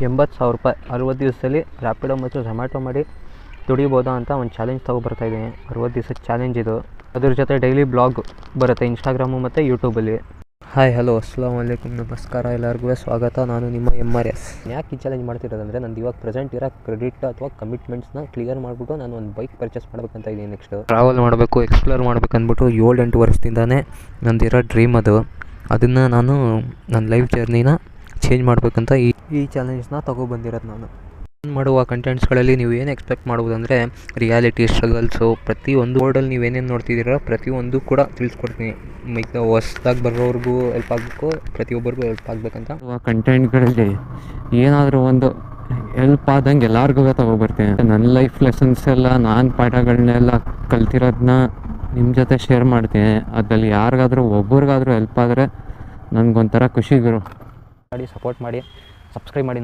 80,000 ರೂಪಾಯಿ 60 ದಿವಸದಲ್ಲಿ ರ್ಯಾಪಿಡೋ ಮತ್ತು ಝೊಮ್ಯಾಟೊ ಮಾಡಿ ದುಡಿಬೋದಾ ಅಂತ ಒಂದು ಚಾಲೆಂಜ್ ತೊಗೊಬರ್ತಾಯಿದ್ದೀನಿ. 60 ದಿವಸದ ಚಾಲೆಂಜ್ ಇದು. ಅದ್ರ ಜೊತೆ ಡೈಲಿ ಬ್ಲಾಗ್ ಬರುತ್ತೆ ಇನ್ಸ್ಟಾಗ್ರಾಮು ಮತ್ತು ಯೂಟ್ಯೂಬಲ್ಲಿ. ಹಾಯ್ ಹಲೋ ಅಸ್ಸಲಾಮು ಅಲೈಕುಮ್, ನಮಸ್ಕಾರ, ಎಲ್ಲರಿಗೂ ಸ್ವಾಗತ. ನಾನು ನಿಮ್ಮ MRS. ಯಾಕೆ ಈ ಚಾಲೆಂಜ್ ಮಾಡ್ತಿರೋದಂದರೆ ನಂದು ಇವಾಗ ಪ್ರೆಸೆಂಟ್ ಇರೋ ಕ್ರೆಡಿಟ್ ಅಥವಾ ಕಮಿಟ್ಮೆಂಟ್ಸ್ನ ಕ್ಲಿಯರ್ ಮಾಡಿಬಿಟ್ಟು ನಾನು ಒಂದು ಬೈಕ್ ಪರ್ಚೇಸ್ ಮಾಡ್ಬೇಕಂತ ಇದ್ದೀನಿ. ನೆಕ್ಸ್ಟ್ ಟ್ರಾವೆಲ್ ಮಾಡಬೇಕು, ಎಕ್ಸ್ಪ್ಲೋರ್ ಮಾಡ್ಬೇಕು ಅಂದ್ಬಿಟ್ಟು 7-8 ವರ್ಷದಿಂದನೇ ನಂದಿರೋ ಡ್ರೀಮ್ ಅದು. ಅದನ್ನು ನಾನು ನನ್ನ ಲೈಫ್ ಜರ್ನಿನ ಚೇಂಜ್ ಮಾಡಬೇಕಂತ ಈ ಚಾಲೆಂಜ್ನ ತೊಗೊಬಂದಿರೋದು. ನಾನು ಮಾಡುವ ಕಂಟೆಂಟ್ಸ್ಗಳಲ್ಲಿ ನೀವು ಏನು ಎಕ್ಸ್ಪೆಕ್ಟ್ ಮಾಡ್ಬೋದಂದರೆ ರಿಯಾಲಿಟಿ, ಸ್ಟ್ರಗಲ್ಸು, ಪ್ರತಿಯೊಂದು ಬೋರ್ಡಲ್ಲಿ ನೀವೇನೇನು ನೋಡ್ತಿದ್ದೀರೋ ಪ್ರತಿಯೊಂದು ಕೂಡ ತಿಳಿಸ್ಕೊಡ್ತೀನಿ. ಹೊಸ್ದಾಗಿ ಬರೋವ್ರಿಗೂ ಹೆಲ್ಪ್ ಆಗಬೇಕು, ಪ್ರತಿಯೊಬ್ಬರಿಗೂ ಹೆಲ್ಪ್ ಆಗಬೇಕಂತ ಕಂಟೆಂಟ್ಗಳಲ್ಲಿ ಏನಾದರೂ ಒಂದು ಹೆಲ್ಪ್ ಆದಂಗೆ ಎಲ್ಲರಿಗೂ ತೊಗೊಬರ್ತೀನಿ. ನನ್ನ ಲೈಫ್ ಲೆಸನ್ಸ್ ಎಲ್ಲ, ನಾನು ಪಾಠಗಳನ್ನೆಲ್ಲ ಕಲ್ತಿರೋದನ್ನ ನಿಮ್ಮ ಜೊತೆ ಶೇರ್ ಮಾಡ್ತೀನಿ. ಅದರಲ್ಲಿ ಯಾರಿಗಾದರೂ ಒಬ್ರಿಗಾದರೂ ಹೆಲ್ಪ್ ಆದರೆ ನನಗೊಂಥರ ಖುಷಿಗಿರು. ಮಾಡಿ, ಸಪೋರ್ಟ್ ಮಾಡಿ, ಸಬ್ಸ್ಕ್ರೈಬ್ ಮಾಡಿ.